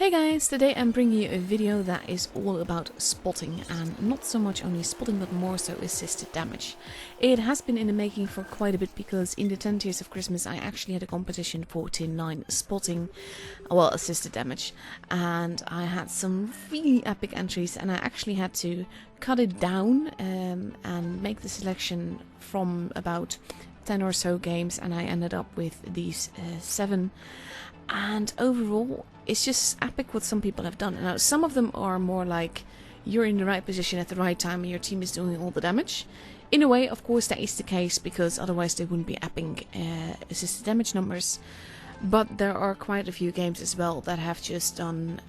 Hey guys, today I'm bringing you a video that is all about spotting, and not so much only spotting but more so assisted damage. It has been in the making for quite a bit because in the 10 Tears of Christmas I actually had a competition for tier 9 spotting, well, assisted damage, and I had some really epic entries and I actually had to cut it down and make the selection from about 10 or so games, and I ended up with these 7. And overall, it's just epic what some people have done. Now, some of them are more like you're in the right position at the right time and your team is doing all the damage. In a way, of course, that is the case because otherwise they wouldn't be epic assisted damage numbers. But there are quite a few games as well that have just done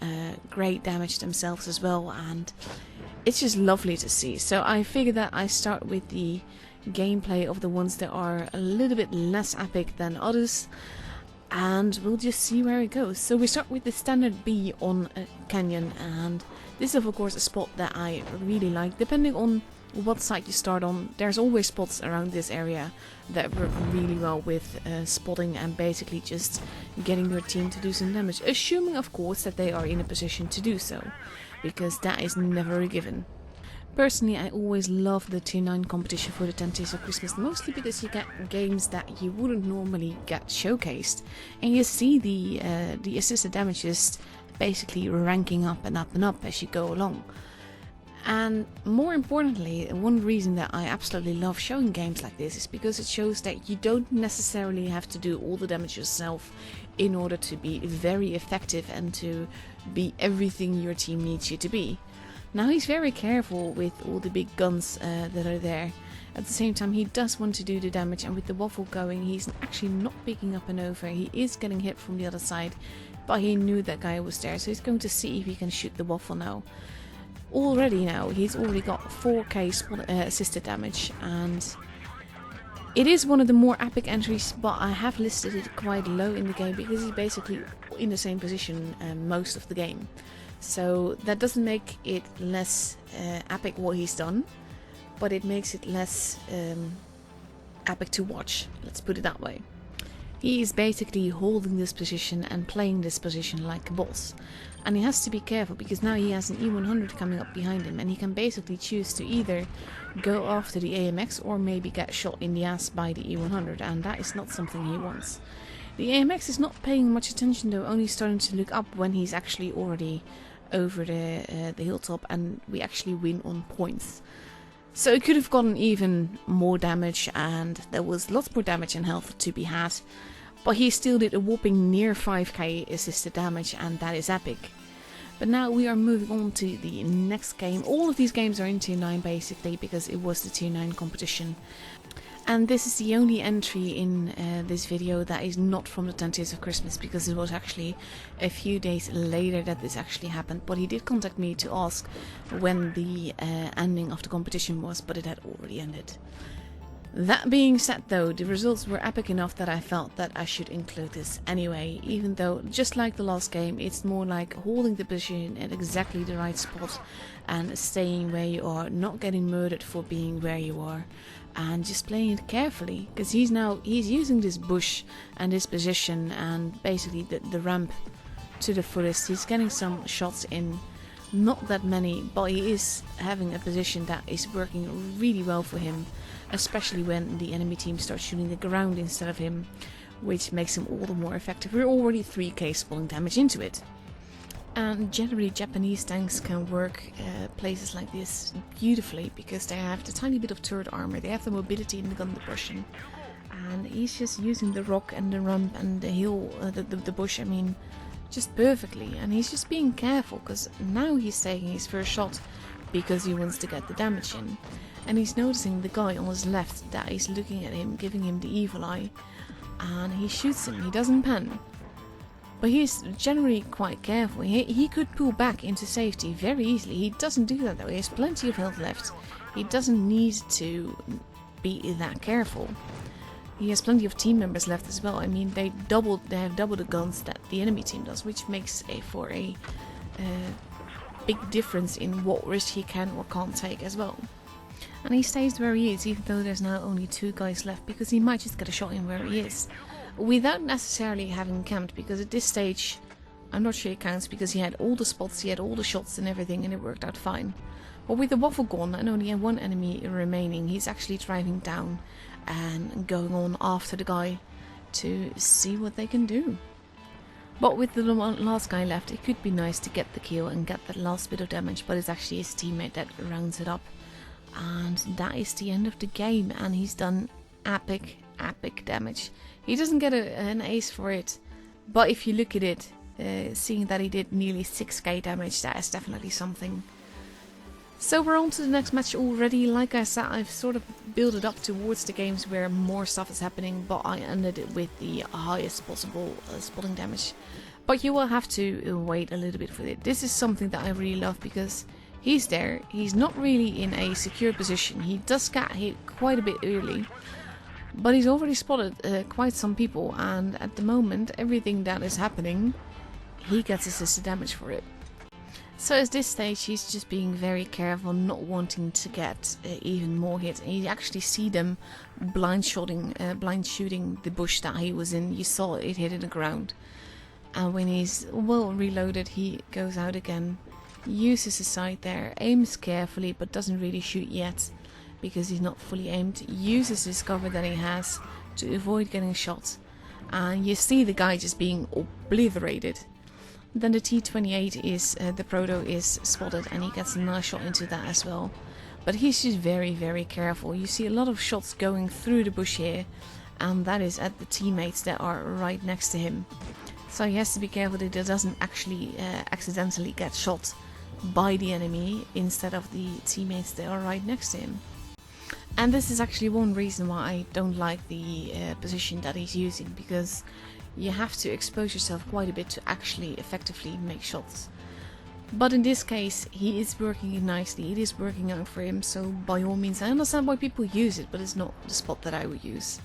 great damage themselves as well, and it's just lovely to see. So I figured that I start with the gameplay of the ones that are a little bit less epic than others, and we'll just see where it goes. So we start with the standard B on a canyon, and this is of course a spot that I really like. Depending on what side you start on, there's always spots around this area that work really well with spotting and basically just getting your team to do some damage, assuming of course that they are in a position to do so, because that is never a given. Personally, I always love the tier 9 competition for the 10 Days of Christmas, mostly because you get games that you wouldn't normally get showcased, and you see the assisted damage just basically ranking up and up and up as you go along. And more importantly, one reason that I absolutely love showing games like this is because it shows that you don't necessarily have to do all the damage yourself in order to be very effective and to be everything your team needs you to be. Now, he's very careful with all the big guns that are there. At the same time, he does want to do the damage, and with the waffle going, he's actually not picking up an over. He is getting hit from the other side, but he knew that guy was there, so he's going to see if he can shoot the waffle now. He's already got 4k assisted damage, and it is one of the more epic entries, but I have listed it quite low in the game because he's basically in the same position most of the game. So that doesn't make it less epic what he's done, but it makes it less epic to watch, let's put it that way. He is basically holding this position and playing this position like a boss. And he has to be careful because now he has an E100 coming up behind him, and he can basically choose to either go after the AMX or maybe get shot in the ass by the E100, and that is not something he wants. The AMX is not paying much attention though, only starting to look up when he's actually already over the hilltop, and we actually win on points. So it could have gotten even more damage, and there was lots more damage and health to be had, but he still did a whopping near 5k assisted damage, and that is epic. But now we are moving on to the next game. All of these games are in tier 9 basically because it was the tier 9 competition. And this is the only entry in this video that is not from the 10 Days of Christmas, because it was actually a few days later that this actually happened. But he did contact me to ask when the ending of the competition was, but it had already ended. That being said though, the results were epic enough that I felt that I should include this anyway, even though, just like the last game, it's more like holding the position at exactly the right spot and staying where you are, not getting murdered for being where you are, and just playing it carefully, because he's using this bush and this position and basically the ramp to the fullest. He's getting some shots in, not that many, but he is having a position that is working really well for him, especially when the enemy team starts shooting the ground instead of him, which makes him all the more effective. We're already 3k spalling damage into it. And generally Japanese tanks can work places like this beautifully because they have the tiny bit of turret armor, they have the mobility in the gun depression, and he's just using the rock and the ramp and the hill, the bush, I mean, just perfectly. And he's just being careful because now he's taking his first shot because he wants to get the damage in, and he's noticing the guy on his left that is looking at him, giving him the evil eye, and he shoots him. He doesn't pan, but he's generally quite careful. He could pull back into safety very easily. He doesn't do that though. He has plenty of health left. He doesn't need to be that careful. He has plenty of team members left as well. I mean, they have double the guns that the enemy team does, which makes for a big difference in what risk he can or can't take as well. And he stays where he is, even though there's now only 2 guys left, because he might just get a shot in where he is, without necessarily having camped, because at this stage I'm not sure it counts because he had all the spots, he had all the shots and everything, and it worked out fine. But with the waffle gone and only one enemy remaining, he's actually driving down and going on after the guy to see what they can do. But with the last guy left, it could be nice to get the kill and get that last bit of damage, but it's actually his teammate that rounds it up. And that is the end of the game, and he's done epic damage. He doesn't get an ace for it, but if you look at it, seeing that he did nearly 6k damage, that is definitely something. So we're on to the next match already. Like I said, I've sort of built it up towards the games where more stuff is happening, but I ended it with the highest possible spotting damage. But you will have to wait a little bit for it. This is something that I really love because he's there. He's not really in a secure position. He does get hit quite a bit early, but he's already spotted quite some people, and at the moment, everything that is happening, he gets assisted damage for it. So at this stage, he's just being very careful, not wanting to get even more hits. And you actually see them blind shooting the bush that he was in. You saw it hitting the ground. And when he's well reloaded, he goes out again, uses his sight there, aims carefully, but doesn't really shoot yet because he's not fully aimed. Uses his cover that he has to avoid getting shot. And you see the guy just being obliterated. Then the T-28 is, the Proto is spotted, and he gets a nice shot into that as well. But he's just very careful. You see a lot of shots going through the bush here, and that is at the teammates that are right next to him. So he has to be careful that he doesn't actually accidentally get shot by the enemy instead of the teammates that are right next to him. And this is actually one reason why I don't like the position that he's using, because you have to expose yourself quite a bit to actually effectively make shots. But in this case, he is working it nicely, it is working out for him, so by all means I understand why people use it, but it's not the spot that I would use.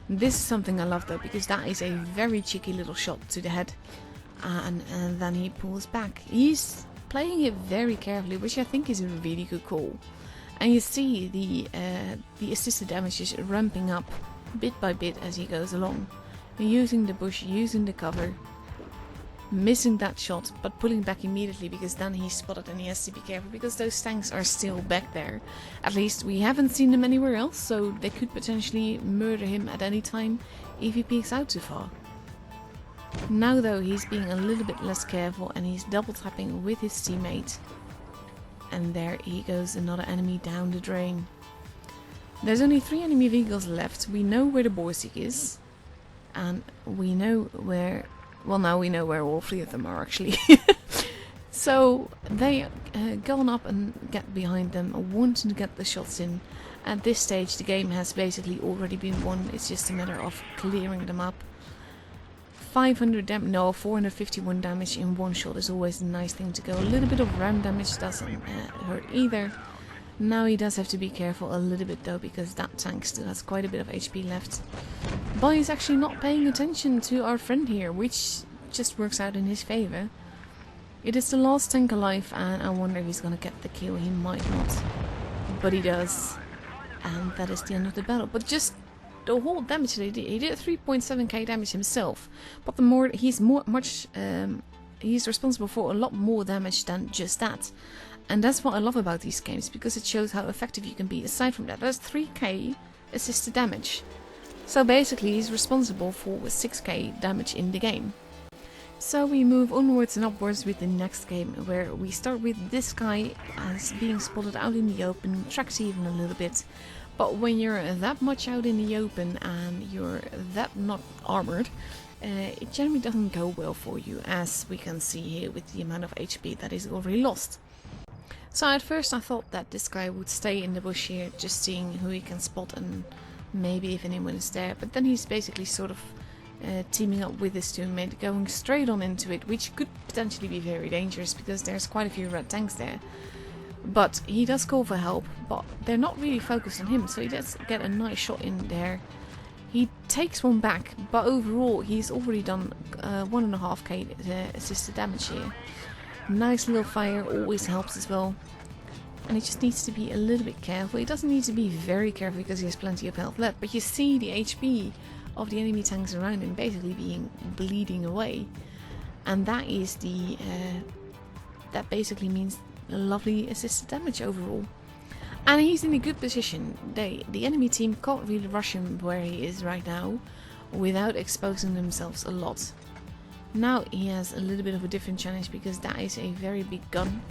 This is something I love though, because that is a very cheeky little shot to the head, and then he pulls back. He's playing it very carefully, which I think is a really good call. And you see the assisted damage is ramping up bit by bit as he goes along. Using the bush, using the cover, missing that shot, but pulling back immediately because then he's spotted and he has to be careful because those tanks are still back there. At least we haven't seen them anywhere else, so they could potentially murder him at any time if he peeks out too far. Now though, he's being a little bit less careful and he's double tapping with his teammate. And there he goes, another enemy down the drain. There's only 3 enemy vehicles left. We know where the Borsig is. And we know where, well, now we know where all 3 of them are actually. So they gone up and get behind them, wanting to get the shots in. At this stage the game has basically already been won, it's just a matter of clearing them up. 451 damage in one shot is always a nice thing to go. A little bit of ram damage doesn't hurt either. Now he does have to be careful a little bit though, because that tank still has quite a bit of HP left. But he's actually not paying attention to our friend here, which just works out in his favor. It is the last tank alive, and I wonder if he's gonna get the kill. He might not, but he does. And that is the end of the battle. But just the whole damage that he did 3.7k damage himself. But the more he's he's responsible for a lot more damage than just that. And that's what I love about these games, because it shows how effective you can be. Aside from that, there's 3k assisted damage. So basically he's responsible for 6k damage in the game. So we move onwards and upwards with the next game, where we start with this guy as being spotted out in the open, tracks even a little bit. But when you're that much out in the open and you're that not armored, it generally doesn't go well for you, as we can see here with the amount of HP that is already lost. So at first I thought that this guy would stay in the bush here, just seeing who he can spot and maybe if anyone is there. But then he's basically sort of teaming up with his teammate, going straight on into it, which could potentially be very dangerous because there's quite a few red tanks there. But he does call for help, but they're not really focused on him, so he does get a nice shot in there. He takes one back, but overall he's already done 1.5k assisted damage here. Nice little fire always helps as well. And he just needs to be a little bit careful. He doesn't need to be very careful because he has plenty of health left, but you see the HP of the enemy tanks around him basically being bleeding away. and that is the that basically means lovely assisted damage overall. And he's in a good position. The enemy team can't really rush him where he is right now without exposing themselves a lot. Now he has a little bit of a different challenge because that is a very big gun,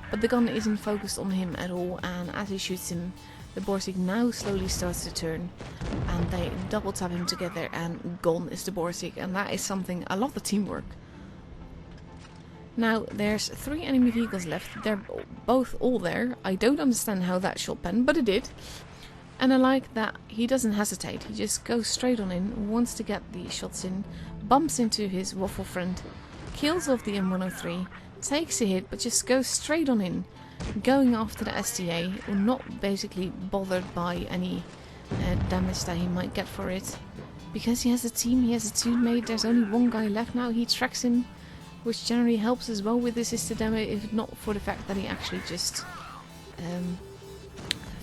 but the gun isn't focused on him at all, and as he shoots him, the Borsig now slowly starts to turn, and they double tap him together, and gone is the Borsig, and that is something. I love the teamwork. Now there's 3 enemy vehicles left. They're both all there. I don't understand how that shot pen, but it did. And I like that he doesn't hesitate. He just goes straight on in, wants to get the shots in, bumps into his waffle friend, kills off the M103, takes a hit, but just goes straight on in, going after the STA, not basically bothered by any damage that he might get for it. Because he has a team, he has a teammate, there's only one guy left now, he tracks him, which generally helps as well with assisted damage, if not for the fact that he actually just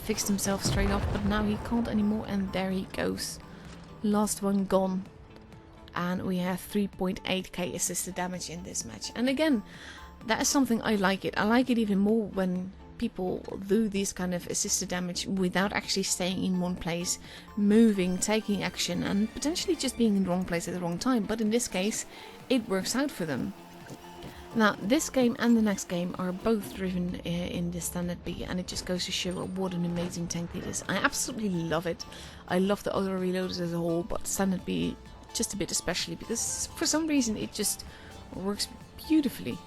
fixed himself straight off, but now he can't anymore, and there he goes. Last one gone. And we have 3.8k assisted damage in this match. And again, that is something I like it. I like it even more when people do these kind of assisted damage without actually staying in one place, moving, taking action, and potentially just being in the wrong place at the wrong time. But in this case, it works out for them. Now, this game and the next game are both driven in the Standard B, and it just goes to show what an amazing tank it is. I absolutely love it. I love the auto reloaders as a whole, but Standard B just a bit especially, because for some reason it just works beautifully.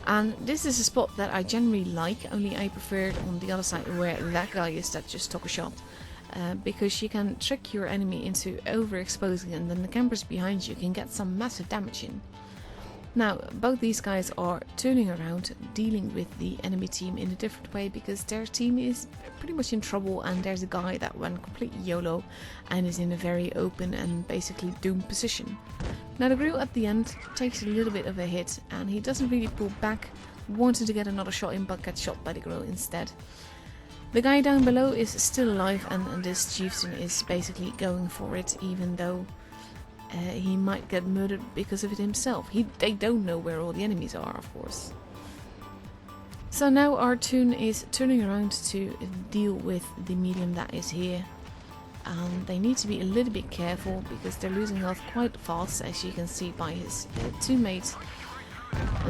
And this is a spot that I generally like, only I prefer it on the other side where that guy is that just took a shot. Because you can trick your enemy into overexposing, and then the campers behind you can get some massive damage in. Now, both these guys are turning around, dealing with the enemy team in a different way, because their team is pretty much in trouble, and there's a guy that went completely YOLO and is in a very open and basically doomed position. Now, the grill at the end takes a little bit of a hit, and he doesn't really pull back, wanted to get another shot in, but gets shot by the grill instead. The guy down below is still alive, and this chieftain is basically going for it, even though he might get murdered because of it himself. They don't know where all the enemies are, of course. So now our tune is turning around to deal with the medium that is here. And they need to be a little bit careful because they're losing health quite fast, as you can see by his two mates.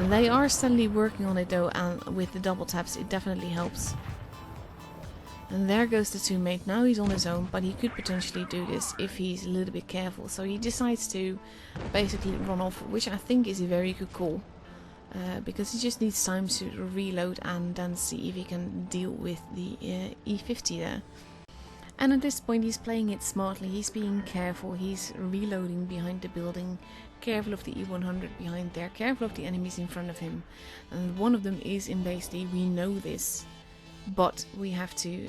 They are steadily working on it though, and with the double taps it definitely helps. And there goes the teammate. Now he's on his own, but he could potentially do this if he's a little bit careful. So he decides to basically run off, which I think is a very good call. Because he just needs time to reload and then see if he can deal with the E50 there. And at this point he's playing it smartly, he's being careful, he's reloading behind the building, careful of the E100 behind there, careful of the enemies in front of him. And one of them is in base D, we know this. But we have to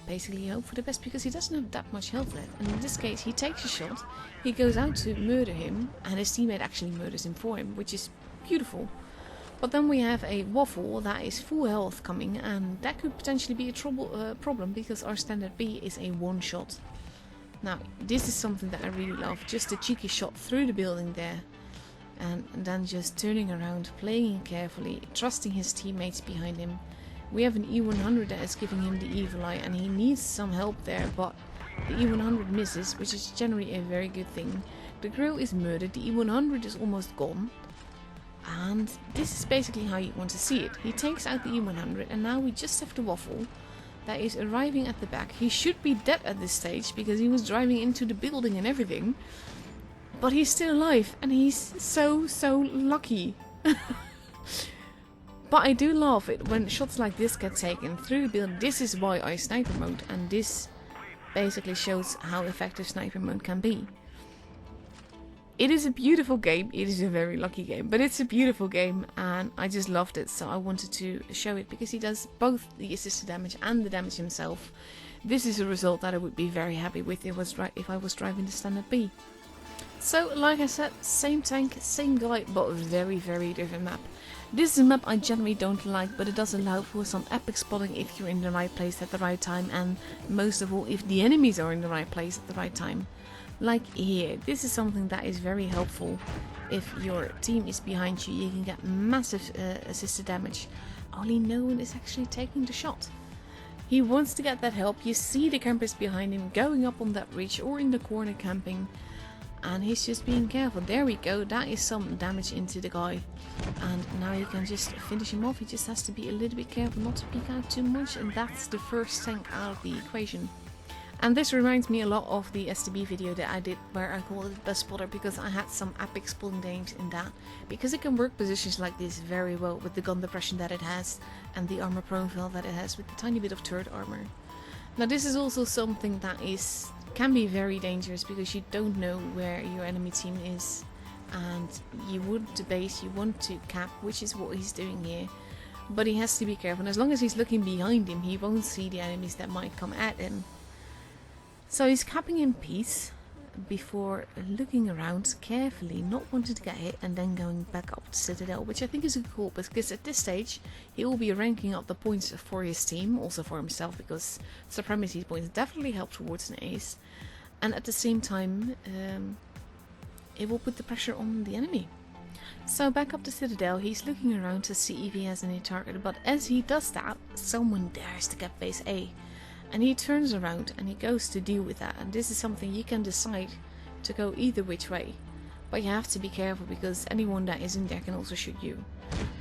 basically hope for the best, because he doesn't have that much health left. And in this case he takes a shot, he goes out to murder him, and his teammate actually murders him for him, which is beautiful. But then we have a waffle that is full health coming, and that could potentially be a problem, because our Standard B is a one shot. Now this is something that I really love, just a cheeky shot through the building there, and then just turning around, playing carefully, trusting his teammates behind him. We have an E100 that is giving him the evil eye, and he needs some help there, but the E100 misses, which is generally a very good thing. The grill is murdered, the E100 is almost gone, and this is basically how you want to see it. He takes out the E100, and now we just have the waffle that is arriving at the back. He should be dead at this stage, because he was driving into the building and everything, but he's still alive, and he's so lucky. But I do love it when shots like this get taken through the building. This is why I sniper mode, and this basically shows how effective sniper mode can be. It is a beautiful game, it is a very lucky game, but it's a beautiful game, and I just loved it, so I wanted to show it, because he does both the assisted damage and the damage himself. This is a result that I would be very happy with if I was driving the Standard B. So, like I said, same tank, same guy, but very different map. This is a map I generally don't like, but it does allow for some epic spotting if you're in the right place at the right time, and most of all, if the enemies are in the right place at the right time. like here, this is something that is very helpful. If your team is behind you, you can get massive assisted damage. Only no one is actually taking the shot. He wants to get that help. You see the campers behind him going up on that ridge or in the corner camping. And he's just being careful. There we go. That is some damage into the guy. And now you can just finish him off. He just has to be a little bit careful not to peek out too much. And that's the first tank out of the equation. And this reminds me a lot of the STB video that I did where I called it Best Spotter, because I had some epic spotting games in that. Because it can work positions like this very well with the gun depression that it has and the armor profile that it has with a tiny bit of turret armor. Now this is also something that can be very dangerous because you don't know where your enemy team is. And you want to base, you want to cap, which is what he's doing here. But he has to be careful. And as long as he's looking behind him, he won't see the enemies that might come at him. So he's capping in peace before looking around carefully, not wanting to get hit, and then going back up to Citadel, which I think is a cool, because at this stage he will be ranking up the points for his team, also for himself, because supremacy points definitely help towards an ace, and at the same time it will put the pressure on the enemy. So back up to Citadel, he's looking around to see if he has any target, but as he does that, someone dares to get base A. And he turns around and he goes to deal with that. And this is something you can decide to go either which way. But you have to be careful because anyone that is in there can also shoot you.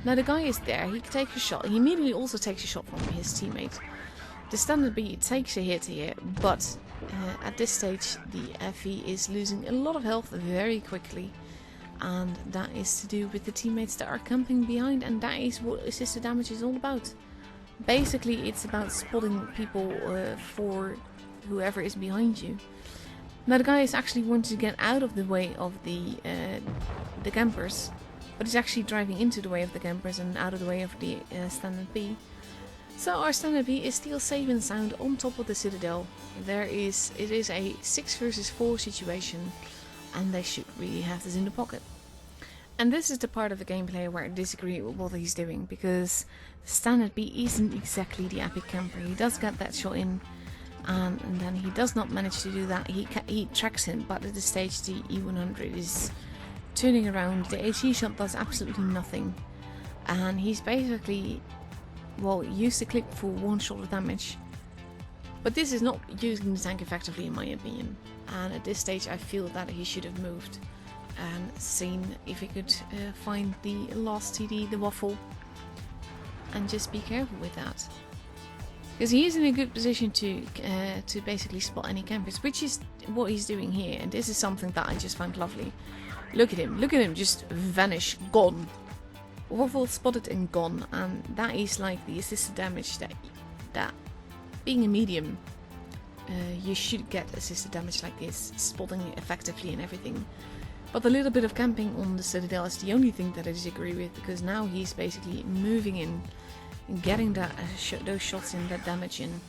Now the guy is there, he takes a shot. He immediately also takes a shot from his teammate. The standard B takes a hit here, but at this stage the FE is losing a lot of health very quickly. And that is to do with the teammates that are camping behind, and that is what assisted damage is all about. Basically, it's about spotting people for whoever is behind you. Now the guy is actually wanting to get out of the way of the campers, but he's actually driving into the way of the campers and out of the way of the standard B. So our standard B is still safe and sound on top of the Citadel. It is a 6 versus 4 situation, and they should really have this in the pocket. And this is the part of the gameplay where I disagree with what he's doing, because the standard B isn't exactly the epic camper. He does get that shot in, and then he does not manage to do that. He tracks him, but at this stage the E100 is turning around. The HE shot does absolutely nothing, and he's basically, well, used the clip for one shot of damage. But this is not using the tank effectively in my opinion, and at this stage I feel that he should have moved and seen if he could find the last TD, the waffle, and just be careful with that. Because he is in a good position to basically spot any campers, which is what he's doing here, and this is something that I just found lovely. Look at him just vanish, gone. Waffle spotted and gone, and that is like the assisted damage that being a medium, you should get assisted damage like this, spotting it effectively and everything. But a little bit of camping on the Citadel is the only thing that I disagree with, because now he's basically moving in and getting that those shots in, that damage in.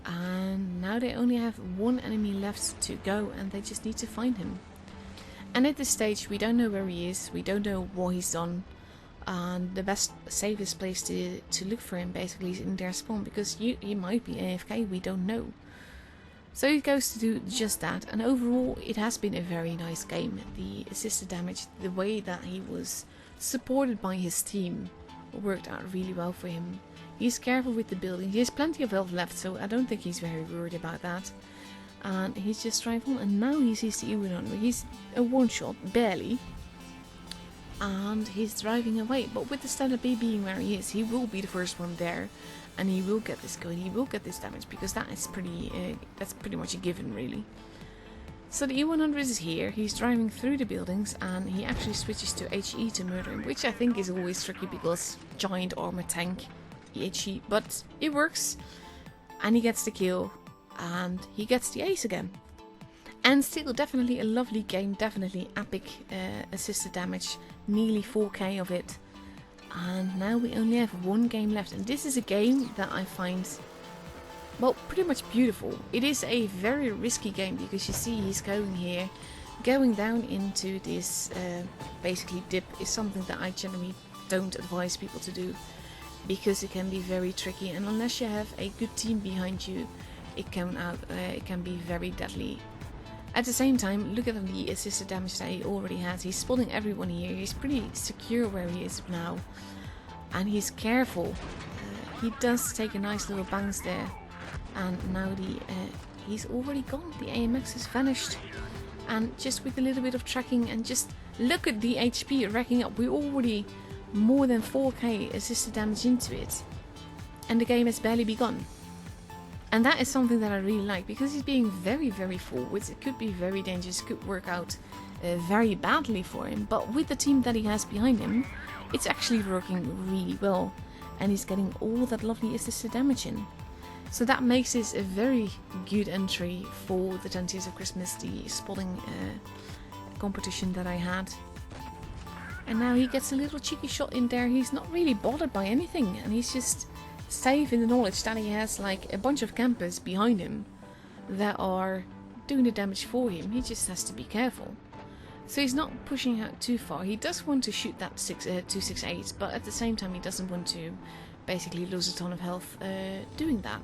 And now they only have one enemy left to go, and they just need to find him. And at this stage we don't know where he is, we don't know what he's done, and the best, safest place to look for him basically is in their spawn, because he might be AFK, we don't know. So he goes to do just that, and overall it has been a very nice game. The assisted damage, the way that he was supported by his team, worked out really well for him. He's careful with the building, he has plenty of health left, so I don't think he's very worried about that. And he's just driving on, and now he sees the E100, he's a one shot, barely. And he's driving away, but with the standard B being where he is, he will be the first one there. And he will get this going, he will get this damage, because that is that's pretty much a given, really. So the E100 is here, he's driving through the buildings, and he actually switches to HE to murder him, which I think is always tricky because giant armor tank, HE, but it works. And he gets the kill, and he gets the ace again. And still definitely a lovely game, definitely epic assisted damage, nearly 4k of it. And now we only have one game left, and this is a game that I find, well, pretty much beautiful. It is a very risky game, because you see he's going here, going down into this basically dip is something that I generally don't advise people to do, because it can be very tricky, and unless you have a good team behind you, it can be very deadly. At the same time, look at the assisted damage that he already has. He's spotting everyone here. He's pretty secure where he is now. And he's careful. He does take a nice little bounce there. And now he's already gone. The AMX is vanished. And just with a little bit of tracking and just look at the HP racking up. We're already more than 4k assisted damage into it. And the game has barely begun. And that is something that I really like, because he's being very, very forward. It could be very dangerous, could work out very badly for him. But with the team that he has behind him, it's actually working really well. And he's getting all that lovely assisted damage in. So that makes this a very good entry for the 10 Years of Christmas, the spotting competition that I had. And now he gets a little cheeky shot in there. He's not really bothered by anything, and he's just safe in the knowledge that he has like a bunch of campers behind him that are doing the damage for him. He just has to be careful. So he's not pushing out too far. He does want to shoot that 268, but at the same time he doesn't want to basically lose a ton of health doing that.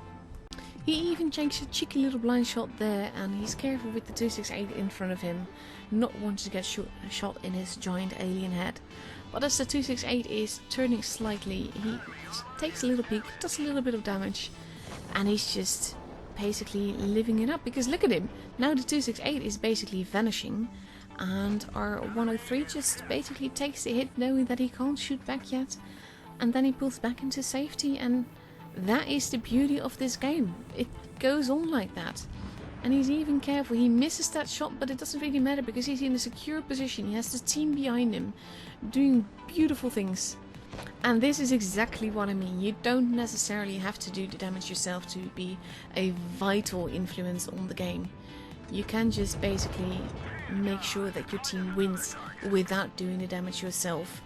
He even takes a cheeky little blind shot there, and he's careful with the 268 in front of him, not wanting to get shot in his giant alien head. But as the 268 is turning slightly, he takes a little peek, does a little bit of damage, and he's just basically living it up. Because look at him, now the 268 is basically vanishing, and our 103 just basically takes the hit knowing that he can't shoot back yet, and then he pulls back into safety. And that is the beauty of this game. It goes on like that. And he's even careful. He misses that shot, but it doesn't really matter because he's in a secure position. He has the team behind him doing beautiful things. And this is exactly what I mean. You don't necessarily have to do the damage yourself to be a vital influence on the game. You can just basically make sure that your team wins without doing the damage yourself.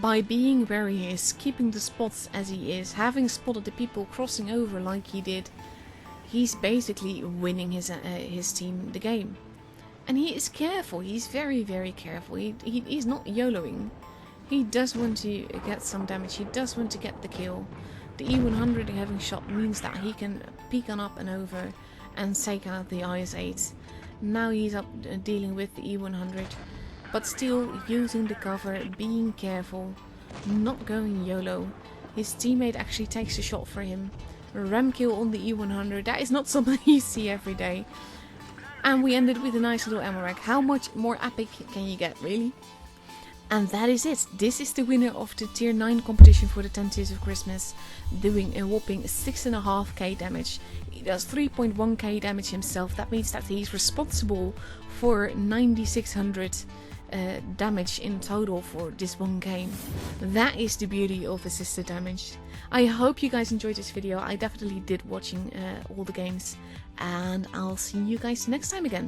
By being where he is, keeping the spots as he is, having spotted the people crossing over like he did, he's basically winning his team the game. And he is careful. He's very, very careful. He's not YOLOing. He does want to get some damage. He does want to get the kill. The E100 having shot means that he can peek on up and over and take out the IS-8. Now he's up dealing with the E100. But still using the cover, being careful, not going YOLO. His teammate actually takes a shot for him. Ram kill on the E100, that is not something you see every day. And we ended with a nice little ammo rack. How much more epic can you get, really? And that is it. This is the winner of the tier 9 competition for the 10 Years of Christmas, doing a whopping 6.5k damage. He does 3.1k damage himself. That means that he's responsible for 9600 damage in total for this one game. That is the beauty of assisted damage. I hope you guys enjoyed this video. I definitely did watching all the games, and I'll see you guys next time again.